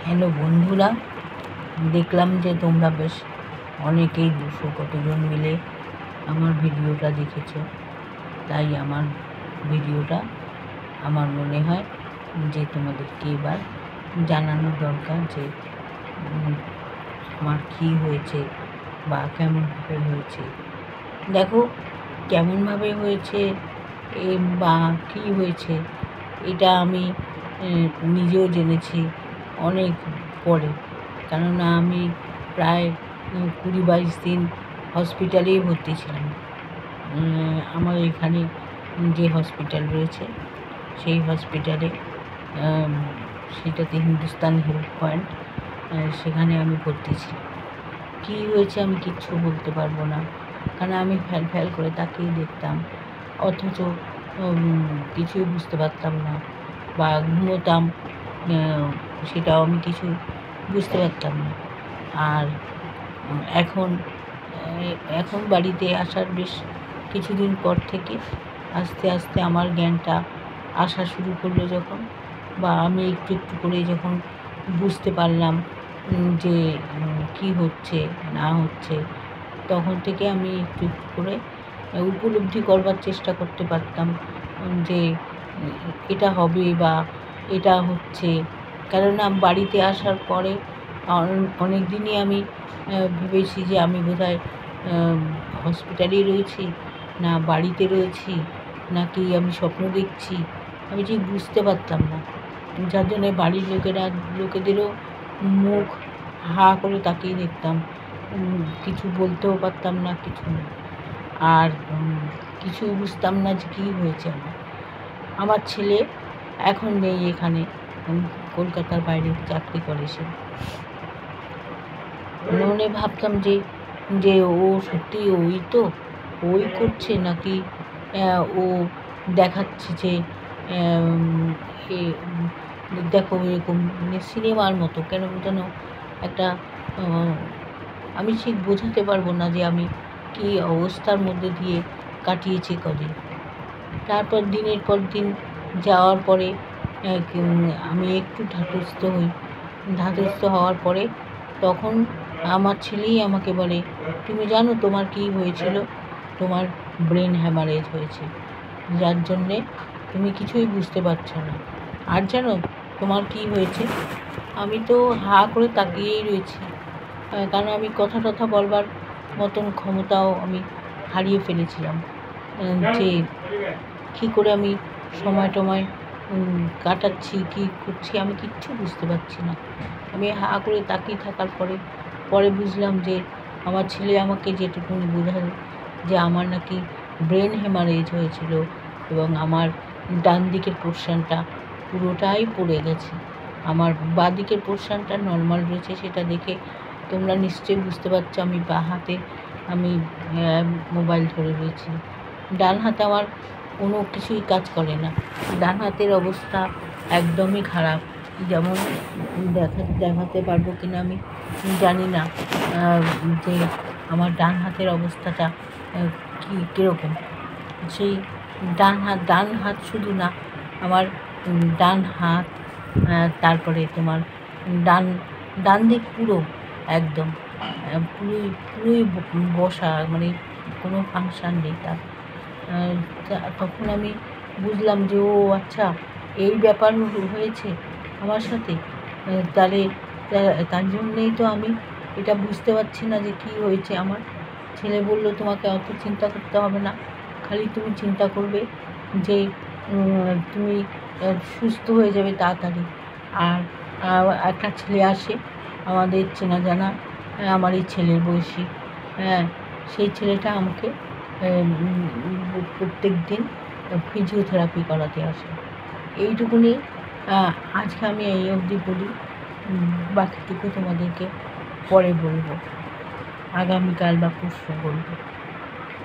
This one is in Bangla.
হ্যালো বন্ধুরা, দেখলাম যে তোমরা বেশ অনেকেই 200 কতজন মিলে আমার ভিডিওটা দেখেছো। তাই আমার ভিডিওটা আমার মনে হয় যে তোমাদেরকে এবার জানানো দরকার যে আমার কী হয়েছে বা কেমনভাবে হয়েছে। দেখো, কেমনভাবে হয়েছে বা কী হয়েছে এটা আমি নিজেও জেনেছি অনেক পরে। কেননা আমি প্রায় 20-22 দিন হসপিটালেই ভর্তি ছিলাম। আমার এখানে যে হসপিটাল রয়েছে সেই হসপিটালে, সেটাতে হিন্দুস্তান হেলথ পয়েন্ট, সেখানে আমি ভর্তি ছিলাম। কী হয়েছে আমি কিচ্ছু বলতে পারবো না, কারণ আমি ফ্যাল ফ্যাল করে তাকিয়ে দেখতাম, অথচ কিছুই বুঝতে পারতাম না। বা ঘুমোতাম, সেটাও আমি কিছু বুঝতে পারতাম না। আর এখন বাড়িতে আসার বেশ কিছুদিন পর থেকে আস্তে আস্তে আমার জ্ঞানটা আসা শুরু করলো যখন, বা আমি একটু একটু করে যখন বুঝতে পারলাম যে কী হচ্ছে না হচ্ছে, তখন থেকে আমি একটু একটু করে উপলব্ধি করবার চেষ্টা করতে পারতাম যে এটা হবে বা এটা হচ্ছে। কেননা বাড়িতে আসার পরে অনেক দিনই আমি ভেবেছি যে আমি বোধহয় হসপিটালেই রয়েছি, না বাড়িতে রয়েছি, নাকি আমি স্বপ্ন দেখছি। আমি ঠিক বুঝতে পারতাম না, যার জন্যে বাড়ির লোকেদেরও মুখ হা করে তাকিয়ে দেখতাম, কিছু বলতেও পারতাম না, কিছু না। আর কিছু বুঝতাম না যে কী হয়েছে। আমার ছেলে এখন নেই এখানে, কলকাতার বাইরে চাকরি করে সে। মনে ভাবতাম যে ও সত্যি ওই করছে, নাকি ও দেখাচ্ছে যে দেখো এরকম, মানে সিনেমার মতো কেন যেন একটা, আমি ঠিক বোঝাতে পারবো না যে আমি কী অবস্থার মধ্যে দিয়ে কাটিয়েছি কদিন। তারপর দিনের পর দিন যাওয়ার পরে আমি একটু ধাতস্থ হওয়ার পরে তখন আমার ছেলেই আমাকে বলে, তুমি জানো তোমার কী হয়েছিল? তোমার ব্রেন হ্যামারেজ হয়েছে, যার জন্যে তুমি কিছুই বুঝতে পারছো না। আর জানো তোমার কী হয়েছে? আমি তো হা করে তাকিয়েই রয়েছি, কারণ আমি কথা বলবার মতন ক্ষমতাও আমি হারিয়ে ফেলেছিলাম। যে কী করে আমি সময় কাটাচ্ছি, কী করছি, আমি কিচ্ছু বুঝতে পারছি না। আমি হা করে তাকিয়ে থাকার পরে বুঝলাম যে আমার ছেলে আমাকে যেটুকুনি বোঝালো যে আমার নাকি ব্রেন হ্যামারেজ হয়েছিল এবং আমার ডান দিকের পোর্শনটা পুরোটাই পড়ে গেছে। আমার বাঁ দিকের পোর্শনটা নর্মাল রয়েছে, সেটা দেখে তোমরা নিশ্চয়ই বুঝতে পারছো আমি বাঁ হাতে আমি মোবাইল ধরে রয়েছি। ডান হাতে আমার কোনো কিছুই কাজ করে না। ডান হাতের অবস্থা একদমই খারাপ, যেমন দেখাতে পারবো কিনা আমি জানি না যে আমার ডান হাতের অবস্থাটা কীরকম। সেই ডান হাত শুধু না, আমার ডান হাত, তারপরে তোমার ডান দিক পুরো একদম পুরোই বসা, মানে কোনো ফাংশান নেই তার। তখন আমি বুঝলাম যে ও আচ্ছা, এই ব্যাপার হয়েছে আমার সাথে। তাহলে তার জন্যেই তো আমি এটা বুঝতে পারছি না যে কী হয়েছে আমার। ছেলে বলল, তোমাকে অত চিন্তা করতে হবে না, খালি তুমি চিন্তা করবে যে তুমি সুস্থ হয়ে যাবে তাড়াতাড়ি। আর একটা ছেলে আসে আমাদের চেনা জানা, আমার এই ছেলের বয়সী, সেই ছেলেটা আমাকে প্রত্যেক দিন ফিজিওথেরাপি করাতে আসে। এইটুকুনি আজকে আমি এই অবধি বলি, বাকিটুকু তোমাদেরকে পরে বলবো, আগামীকাল বা পরশু বলবো।